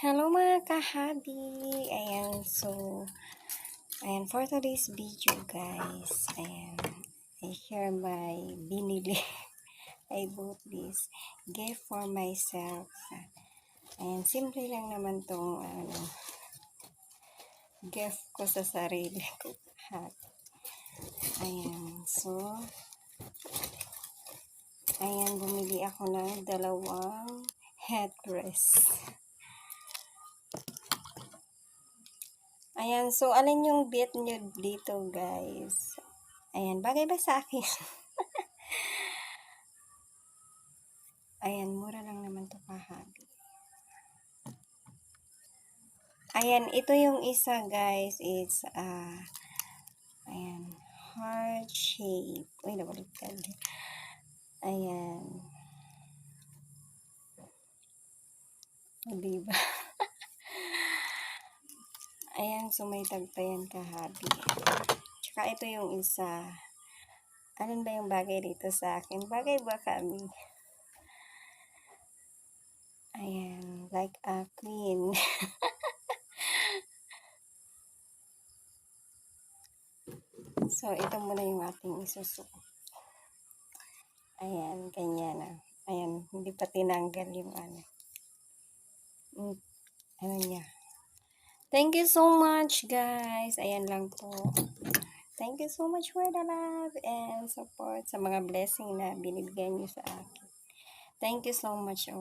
Hello mga kahabi! Ayan, for today's video guys, ayan, I share my binili. I bought this gift for myself. Ayan, simple lang naman tong gift ko sa sarili ko. Ayan, bumili ako ng dalawang headdress. Ayan, so alin yung bet nyo dito guys? Ayan, bagay ba sa akin? Ayan, mura lang naman to kahabi. Ayan, ito yung isa guys. It's, ayan, heart shape. Uy, nabaliktad. Ayan. O, diba? Ayan, so may tagtayan kahabi. Tsaka ito yung isa. Alin ba yung bagay dito sa akin? Bagay ba kami? Ayan, like a queen. So, ito muna yung ating isusuot. Ayan, ganyan na. Ayan, hindi pa tinanggal yung ano niya. Thank you so much, guys. Ayan lang po. Thank you so much for the love and support sa mga blessing na binibigyan niyo sa akin. Thank you so much.